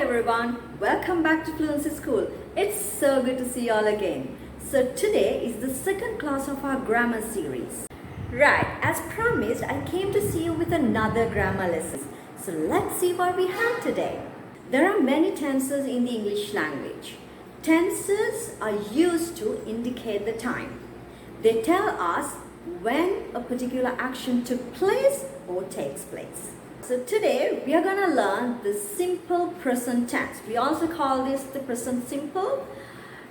everyone, welcome back to Fluency School. It's so good to see you all again. So today is the second class of our grammar series. Right, as promised, I came to see you with another grammar lesson. So let's see what we have today. There are many tenses in the English language. Tenses are used to indicate the time. They tell us when a particular action took place or takes place. So today we are going to learn the simple present tense. We also call this the present simple.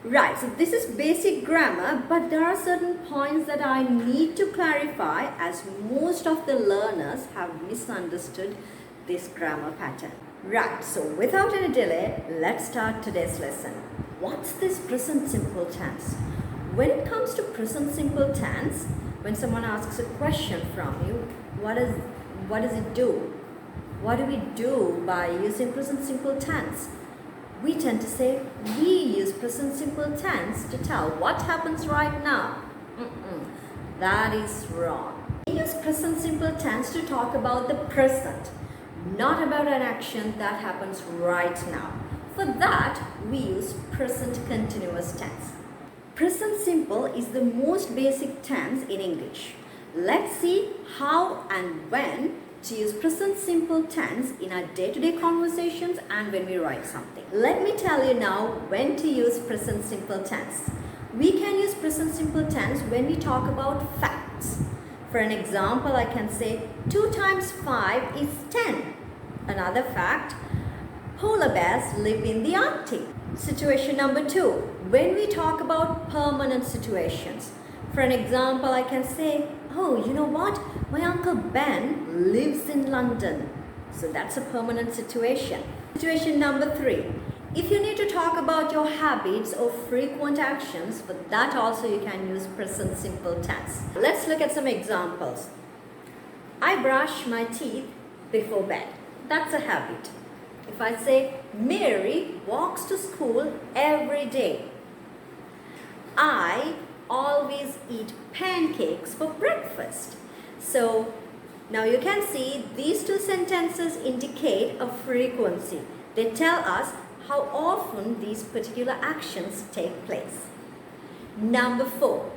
Right, so this is basic grammar, but there are certain points that I need to clarify as most of the learners have misunderstood this grammar pattern. Right, so without any delay, let's start today's lesson. What's this present simple tense? When it comes to present simple tense, when someone asks a question from you, what does it do? What do we do by using present simple tense? We tend to say we use present simple tense to tell what happens right now. That is wrong. We use present simple tense to talk about the present, not about an action that happens right now. For that, we use present continuous tense. Present simple is the most basic tense in English. Let's see how and when to use present simple tense in our day-to-day conversations and when we write something. Let me tell you now when to use present simple tense. We can use present simple tense when we talk about facts. For an example, I can say 2 times 5 is 10. Another fact, polar bears live in the Arctic. Situation number 2, when we talk about permanent situations. For an example, I can say, oh, you know what? My Uncle Ben lives in London. So that's a permanent situation. Situation number 3. If you need to talk about your habits or frequent actions, for that also you can use present simple tense. Let's look at some examples. I brush my teeth before bed. That's a habit. If I say, Mary walks to school every day. I always eat pancakes for breakfast. So now you can see these two sentences indicate a frequency. They tell us how often these particular actions take place. Number 4,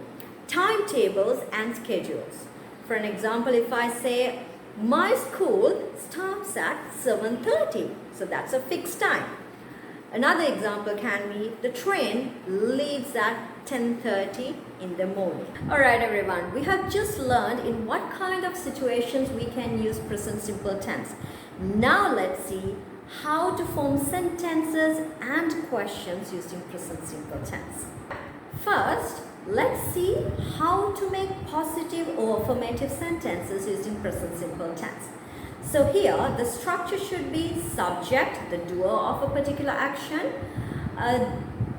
timetables and schedules. For an example, if I say my school starts at 7:30, so that's a fixed time. Another example can be the train leaves at 10:30 in the morning. Alright everyone, we have just learned in what kind of situations we can use present simple tense. Now let's see how to form sentences and questions using present simple tense. First, let's see how to make positive or affirmative sentences using present simple tense. So here, the structure should be subject, the doer of a particular action,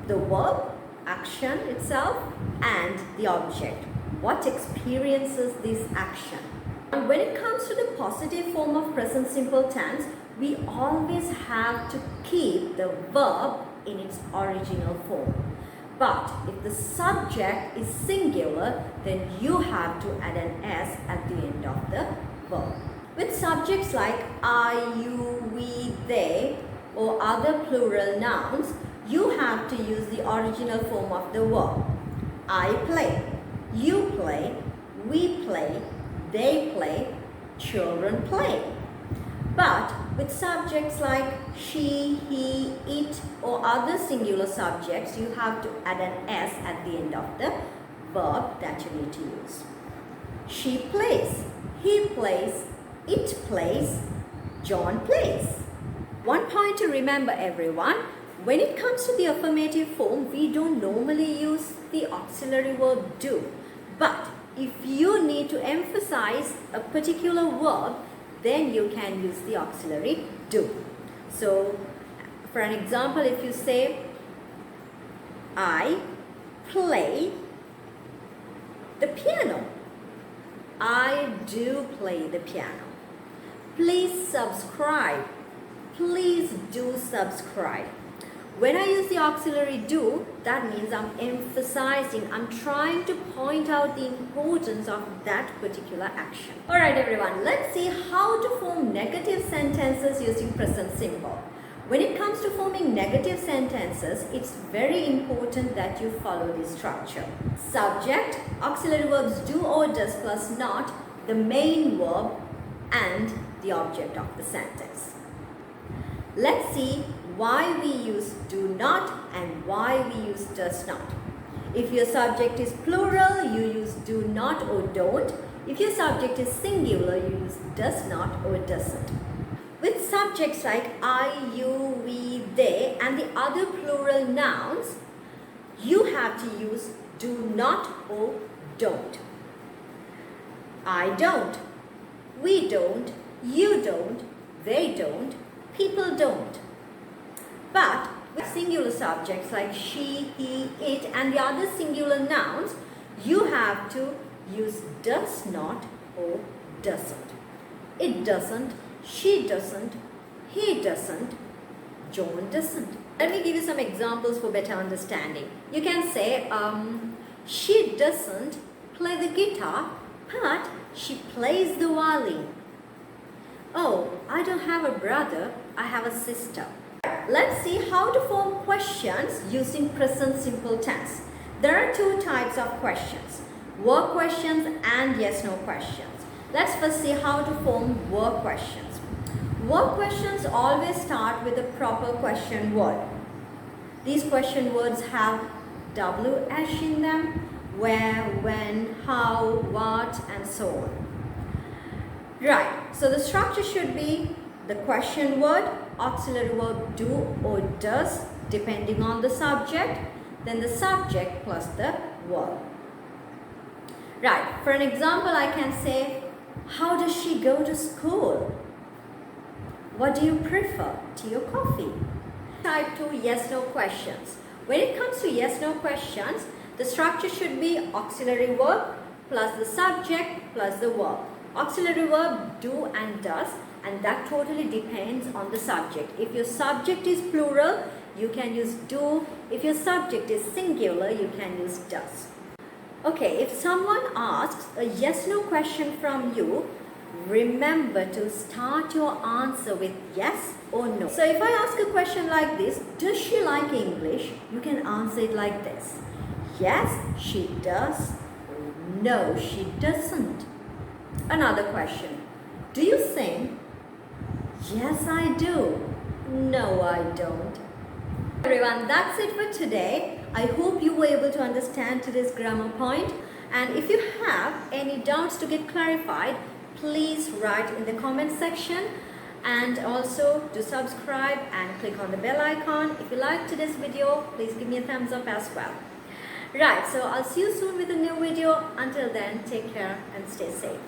the verb, action itself, and the object, what experiences this action. And when it comes to the positive form of present simple tense, we always have to keep the verb in its original form. But if the subject is singular, then you have to add an S at the end of the verb. With subjects like I, you, we, they, or other plural nouns, you have to use the original form of the verb. I play, you play, we play, they play, children play. But with subjects like she, he, it, or other singular subjects, you have to add an S at the end of the verb that you need to use. She plays, he plays, it plays, John plays. One point to remember everyone, when it comes to the affirmative form, we don't normally use the auxiliary verb do. But if you need to emphasize a particular verb, then you can use the auxiliary do. So, for an example, if you say, I play the piano. I do play the piano. Please subscribe. Please do subscribe. When I use the auxiliary do, that means I'm emphasizing, I'm trying to point out the importance of that particular action. Alright everyone, let's see how to form negative sentences using present simple. When it comes to forming negative sentences, it's very important that you follow this structure. Subject, auxiliary verbs do or does plus not, the main verb and the object of the sentence. Let's see why we use do not and why we use does not. If your subject is plural, you use do not or don't. If your subject is singular, you use does not or doesn't. With subjects like I, you, we, they and the other plural nouns, you have to use do not or don't. I don't, we don't, you don't, they don't, people don't. But with singular subjects like she, he, it and the other singular nouns, you have to use does not or doesn't. It doesn't, she doesn't, he doesn't, John doesn't. Let me give you some examples for better understanding. You can say, she doesn't play the guitar, but she plays the violin. Oh, I don't have a brother, I have a sister. Let's see how to form questions using present simple tense. There are two types of questions, work questions and yes/no questions. Let's first see how to form work questions. Work questions always start with a proper question word. These question words have WH in them, where, when, how, what and so on. Right, so the structure should be the question word, auxiliary verb do or does depending on the subject, then the subject plus the verb. Right, for an example I can say, how does she go to school? What do you prefer, tea or coffee? Type 2 yes/no questions. When it comes to yes/no questions, the structure should be auxiliary verb plus the subject plus the verb. Auxiliary verb do and does, and that totally depends on the subject. If your subject is plural, you can use do. If your subject is singular, you can use does. Okay, if someone asks a yes/no question from you, remember to start your answer with yes or no. So if I ask a question like this, does she like English? You can answer it like this. Yes, she does. No, she doesn't. Another question. Do you sing? Yes, I do. No, I don't. Everyone, that's it for today. I hope you were able to understand today's grammar point. And if you have any doubts to get clarified, please write in the comment section. And also do subscribe and click on the bell icon. If you liked today's video, please give me a thumbs up as well. Right, so I'll see you soon with a new video. Until then, take care and stay safe.